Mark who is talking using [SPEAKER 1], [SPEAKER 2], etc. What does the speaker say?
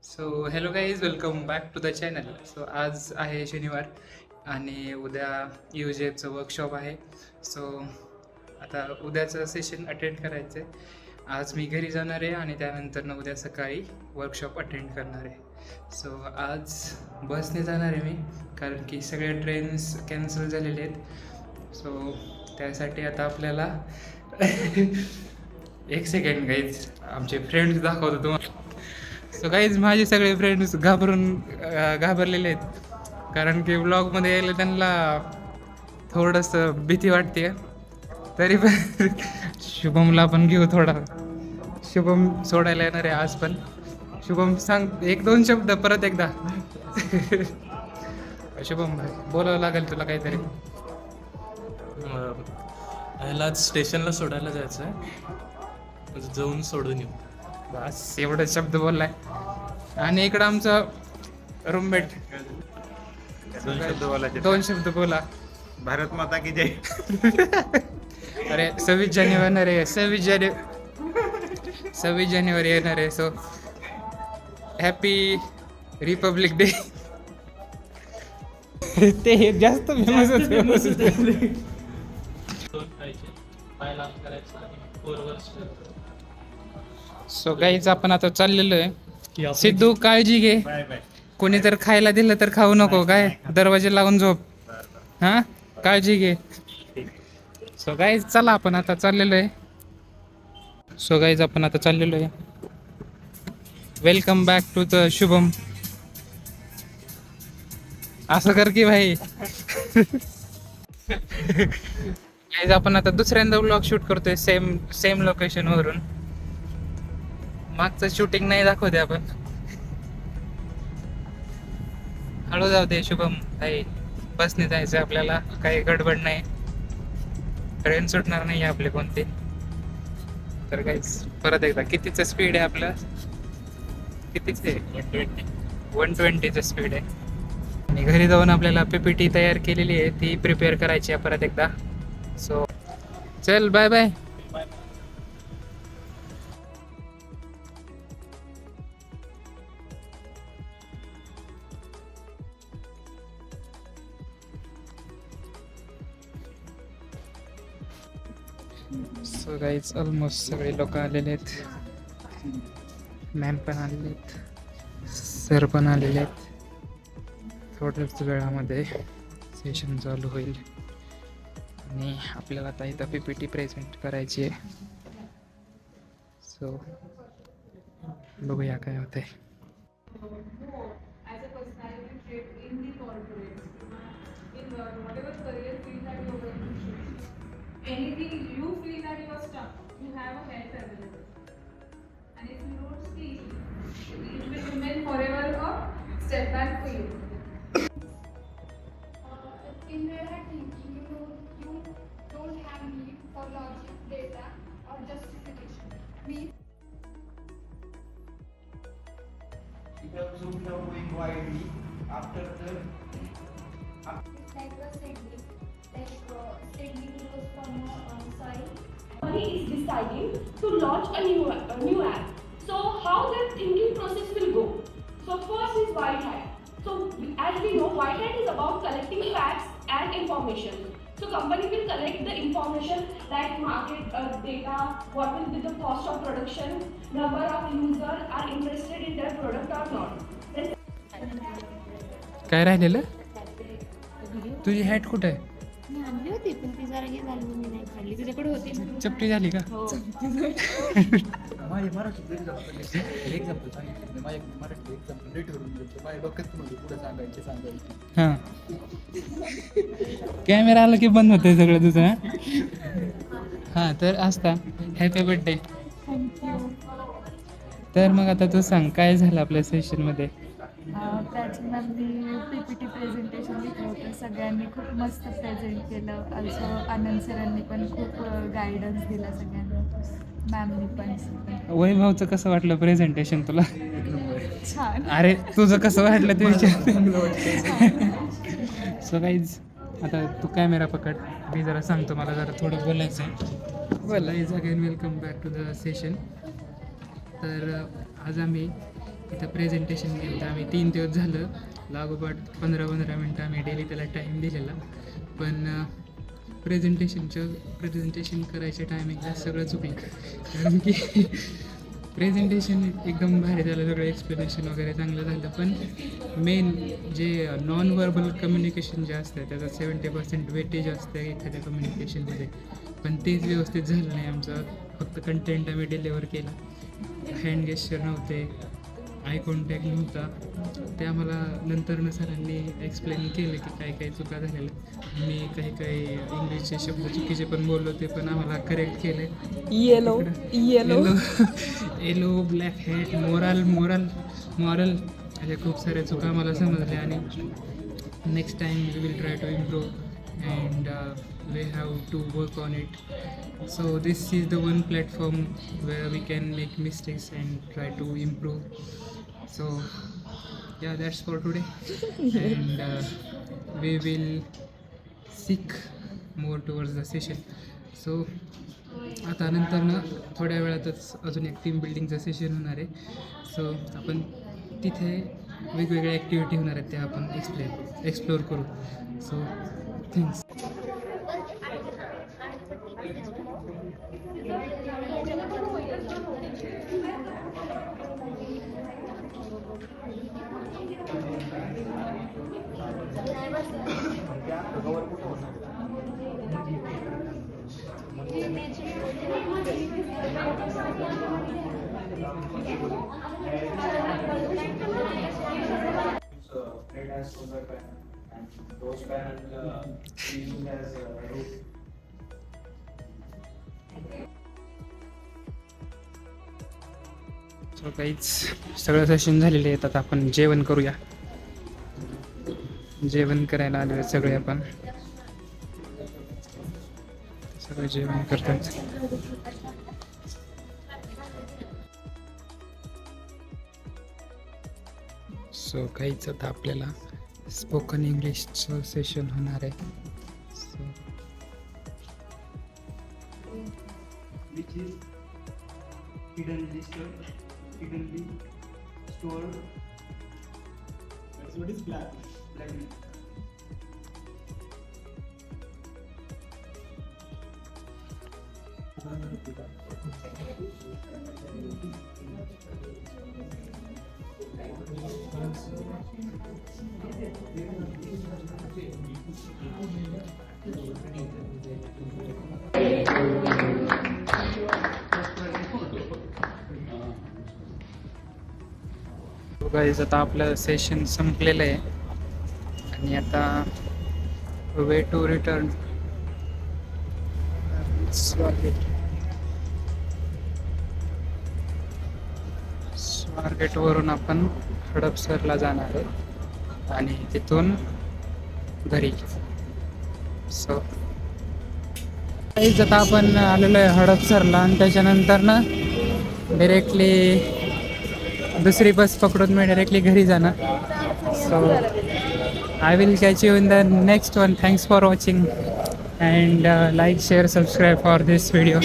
[SPEAKER 1] So hello guys, welcome back to the channel. So आज आहे शनिवार आणि उद्या UJचं वर्कशॉप आहे. सो आता उद्याचं सेशन अटेंड करायचं आहे. आज मी घरी जाणार आहे आणि त्यानंतर उद्या सकाळी वर्कशॉप अटेंड करणार आहे. सो आज बसने जाणार आहे मी, कारण की सगळ्या ट्रेन्स कॅन्सल झालेले आहेत. सो त्यासाठी आता आपल्याला एक सेकंड गाईज, आमचे फ्रेंड्स दाखवतो तुम्हाला. सो गाईज, माझे सगळे फ्रेंड्स घाबरलेले आहेत, कारण की व्लॉगमध्ये यायला त्यांना थोडंसं भीती वाटते. तरी पण शुभमला पण घेऊ थोडा. शुभम सोडायला येणार आहे आज पण. शुभम, सांग एक दोन शब्द परत एकदा. शुभम बोलावं लागेल तुला काहीतरी.
[SPEAKER 2] ह्याला स्टेशनला सोडायला जायचं आहे, जाऊन सोडून येऊ.
[SPEAKER 1] बस एवढं शब्द बोललाय. आणि इकडं आमचं रूममेट. दोन शब्द बोला.
[SPEAKER 3] भारत माता की जय.
[SPEAKER 1] अरे 26 जानेवारी आहे. 26 जानेवारी येणार आहे. So happy Republic day. ते जास्त फेमस होते. सो गाईज, आपण आता चाललेलो आहे. सिद्धू, काळजी घे.
[SPEAKER 3] Bye bye.
[SPEAKER 1] कोणी जर खायला दिलं तर खाऊ नको काय, दरवाजे लावून झोप. हा, काळजी घे. सो गाईज, चला आपण आता चाललेलो आहे. Welcome back to the Shubham. असं कर की भाई. गाईज, आपण आता दुसऱ्यांदा व्लॉग शूट करतोय सेम लोकेशन वरून. मागचं शूटिंग नाही दाखवते आपण. हळू जाऊ दे शुभम भाई, बसने जायचं आपल्याला, काही गडबड नाही. ट्रेन सुटणार नाही आपले कोणते. तर गाईज, परत एकदा कितीचं स्पीड आहे आपलं? कितीच आहे? 120चं स्पीड आहे. आणि घरी जाऊन आपल्याला PPT तयार केलेली आहे, ती प्रिपेअर करायची आहे परत एकदा. सो चल, bye bye. So guys, almost सगळे लोक आलेले आहेत. मॅम पण आलेले आहेत, सर पण आलेले आहेत. थोड्याच वेळामध्ये सेशन चालू होईल आणि आपल्याला आता इथं PPT प्रेझेंट करायची आहे. सो बघूया काय होतंय.
[SPEAKER 4] As a personality trait in the corporate, in whatever career field that you are going to choose, anything you feel that you are stuck, you have a help available. And if you don't speak, it will remain forever a step back for you.
[SPEAKER 5] In Red Hat thinking, you don't have need for logic, data, or justification. We
[SPEAKER 6] Because you know going widely after the
[SPEAKER 5] it's like a seedling, seedling goes from soil.
[SPEAKER 7] Company is deciding to launch a new app. So how their thinking process will go? So first is White Hat. So as we know, White Hat is about collecting facts and information. So company will collect the information like market data, what will be the cost of production, number of users are interested in their product or not. Then
[SPEAKER 1] काय राहिलेलं? तुझी hat कुठे आहे?
[SPEAKER 8] मी आणली होती पण ती जरा हे झाली म्हणून मी नाही काढली. तुझ्याकडे होती ना?
[SPEAKER 1] चपटी झाली का?
[SPEAKER 6] माझ्या मराठीत एक्झाम्पल सांगितलं. माझ्या मराठी एक्झाम्पल रेट करून घेतो. माझ्या डोक्यात म्हणजे पुढे सांगायचे.
[SPEAKER 1] हां, कॅमेरा आला की बंद होतंय सगळं तुझं. हां, तर असता हॅपी बर्थडे.
[SPEAKER 8] थँक्यू.
[SPEAKER 1] तर मग आता तू सांग, काय झालं आपल्या सेशनमध्ये?
[SPEAKER 8] प्राचीन मॅमनी PPT प्रेझेंटेशन दिलं होतं. सगळ्यांनी खूप मस्त प्रेझेंट केलं. अल्सो आनंद सरांनी पण खूप गायडन्स दिला सगळ्यांना. मॅमनी पण.
[SPEAKER 1] वैभवचं कसं वाटलं प्रेझेंटेशन तुला?
[SPEAKER 8] छान.
[SPEAKER 1] अरे तुझं कसं वाटलं ते विचार. सो गाईज, आता तू कॅमेरा पकड, मी जरा सांगतो, मला जरा थोडं बोलायचं आहे. बोला is again welcome back to the session. तर आज आम्ही इथं प्रेझेंटेशन केलं तर आम्ही 3 दिवस झालं लागोपाठ 15-15 मिनटं आम्ही डेली त्याला टाईम दिलेला, पण प्रेझेंटेशन करायच्या टायमिंगला सगळं चुकलं. कारण की प्रेझेंटेशन एकदम भारी झालं, सगळं एक्सप्लेनेशन वगैरे चांगलं झालं, पण मेन जे नॉन व्हर्बल कम्युनिकेशन जे असतं त्याचा 70% वेटेज असतं एखाद्या कम्युनिकेशनमध्ये, पण तेच व्यवस्थित झालं नाही आमचं. फक्त कंटेंट आम्ही डिलिव्हर केला, हँड गेस्चर नव्हते, आय कॉन्टॅक्ट नव्हता. ते आम्हाला नंतरनं सरांनी एक्सप्लेन केलं की काय काय चुका झालेल्या. मी काही इंग्लिशचे शब्द चुकीचे पण बोललो, ते पण आम्हाला करेक्ट केले. येलो ब्लॅक हॅट मॉरल अशा खूप साऱ्या चुका मला समजल्या, आणि next time we will try to improve and we have to work on it. So this is the one platform where we can make mistakes and try to improve. So yeah, that's for today. And we will seek more towards the session. So आता नंतरनं थोड्या वेळातच अजून एक team बिल्डिंगचं session होणार आहे. So आपण तिथे वेगवेगळ्या ॲक्टिव्हिटी होणार आहेत, त्या आपण एक्सप्लोर करू. So thanks.
[SPEAKER 9] Played as solar panel, and those panels we use as a roof.
[SPEAKER 1] So काहीच सगळं सेशन झालेले आहेत. आता आपण जेवण करूया. जेवण करायला आले सगळे, आपण सगळे जेवण करतात. सो काहीच आता आपल्याला स्पोकन इंग्लिशचं सेशन होणार आहे. So
[SPEAKER 9] Which is hiddenly stored. That's what is black.
[SPEAKER 1] Guys आता आपलं सेशन संपलेलं आहे, आणि आता वे टू रिटर्न स्वारगेटवरून आपण हडपसरला जाणार आहे, आणि तिथून घरी. सो गाईज आता आपण आलेलो आहे हडपसरला, आणि त्याच्यानंतर ना डायरेक्टली दुसरी बस पकडून मी डायरेक्टली घरी जाणार. So I will catch you in the next one. Thanks for watching and like share subscribe for this video.